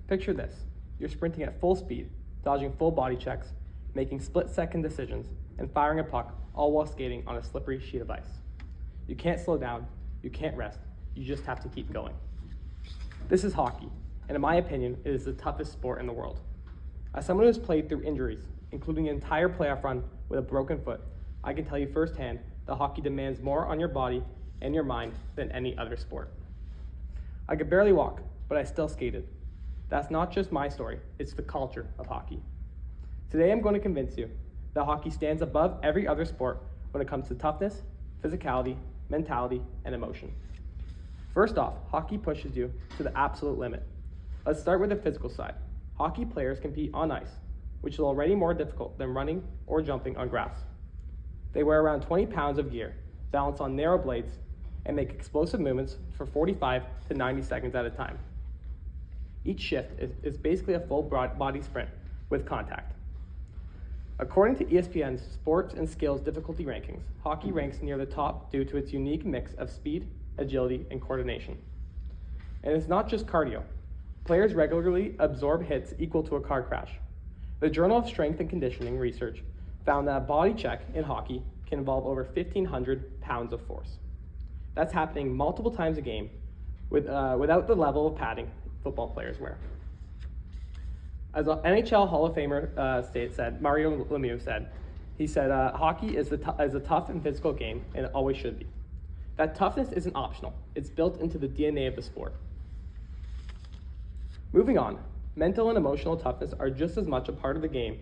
Picture this. You're sprinting at full speed, dodging full body checks, making split-second decisions, and firing a puck, all while skating on a slippery sheet of ice. You can't slow down, you can't rest, you just have to keep going. This is hockey, and in my opinion, it is the toughest sport in the world. As someone who has played through injuries, including an entire playoff run with a broken foot, I can tell you firsthand that hockey demands more on your body and your mind than any other sport. I could barely walk, but I still skated. That's not just my story, it's the culture of hockey. Today I'm going to convince you that hockey stands above every other sport when it comes to toughness, physicality, mentality, and emotion. First off, hockey pushes you to the absolute limit. Let's start with the physical side. Hockey players compete on ice, which is already more difficult than running or jumping on grass. They wear around 20 pounds of gear, balance on narrow blades, and make explosive movements for 45 to 90 seconds at a time. Each shift is basically a full body sprint with contact. According to ESPN's Sports and Skills Difficulty Rankings, hockey ranks near the top due to its unique mix of speed, agility, and coordination. And it's not just cardio. Players regularly absorb hits equal to a car crash. The Journal of Strength and Conditioning Research found that a body check in hockey can involve over 1,500 pounds of force. That's happening multiple times a game without the level of padding football players wear. As an NHL Hall of Famer Mario Lemieux said, hockey is a tough and physical game, and it always should be. That toughness isn't optional. It's built into the DNA of the sport. Moving on, mental and emotional toughness are just as much a part of the game.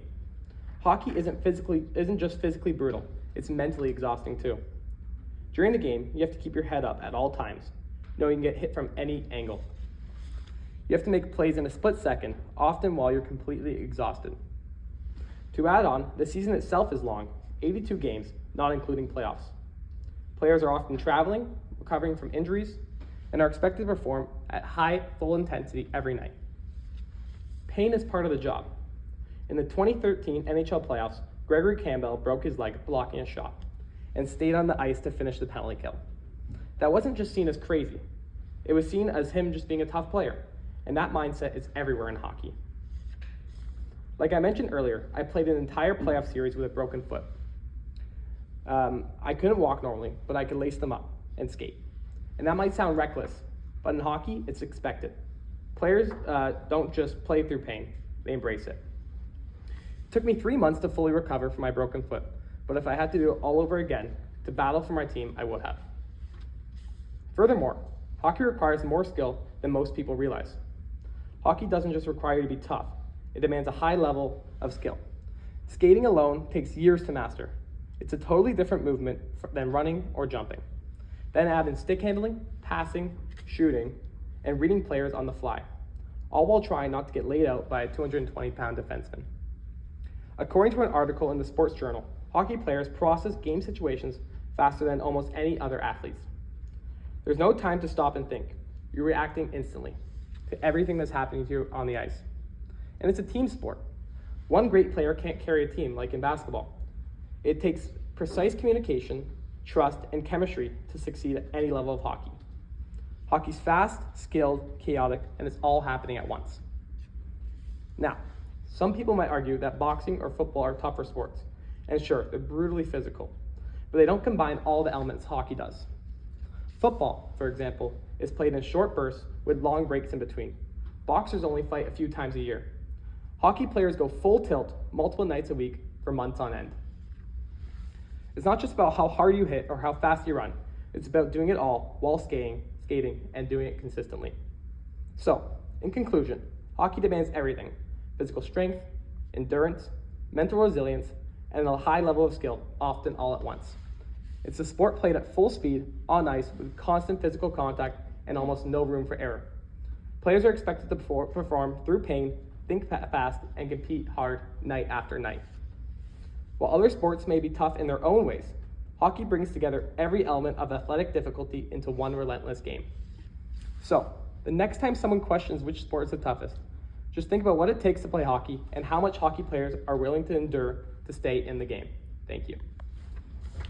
Hockey isn't just physically brutal, it's mentally exhausting too. During the game, you have to keep your head up at all times, knowing you can get hit from any angle. You have to make plays in a split second, often while you're completely exhausted. To add on, the season itself is long, 82 games, not including playoffs. Players are often traveling, recovering from injuries, and are expected to perform at high, full intensity every night. Pain is part of the job. In the 2013 NHL playoffs, Gregory Campbell broke his leg blocking a shot and stayed on the ice to finish the penalty kill. That wasn't just seen as crazy. It was seen as him just being a tough player, and that mindset is everywhere in hockey. Like I mentioned earlier, I played an entire playoff series with a broken foot. I couldn't walk normally, but I could lace them up and skate. And that might sound reckless, but in hockey, it's expected. Players don't just play through pain, they embrace it. It took me 3 months to fully recover from my broken foot, but if I had to do it all over again to battle for my team, I would have. Furthermore, hockey requires more skill than most people realize. Hockey doesn't just require you to be tough, it demands a high level of skill. Skating alone takes years to master. It's a totally different movement than running or jumping. Then add in stick handling, passing, shooting, and reading players on the fly, all while trying not to get laid out by a 220-pound defenseman. According to an article in the Sports Journal, hockey players process game situations faster than almost any other athletes. There's no time to stop and think. You're reacting instantly to everything that's happening to you on the ice. And it's a team sport. One great player can't carry a team like in basketball. It takes precise communication, trust, and chemistry to succeed at any level of hockey. Hockey's fast, skilled, chaotic, and it's all happening at once. Now, some people might argue that boxing or football are tougher sports, and sure, they're brutally physical, but they don't combine all the elements hockey does. Football, for example, is played in short bursts with long breaks in between. Boxers only fight a few times a year. Hockey players go full tilt multiple nights a week for months on end. It's not just about how hard you hit or how fast you run. It's about doing it all while skating, and doing it consistently. So, in conclusion, hockey demands everything: physical strength, endurance, mental resilience, and a high level of skill, often all at once. It's a sport played at full speed, on ice, with constant physical contact and almost no room for error. Players are expected to perform through pain, think fast, and compete hard night after night. While other sports may be tough in their own ways, hockey brings together every element of athletic difficulty into one relentless game. So, the next time someone questions which sport is the toughest, just think about what it takes to play hockey and how much hockey players are willing to endure to stay in the game. Thank you.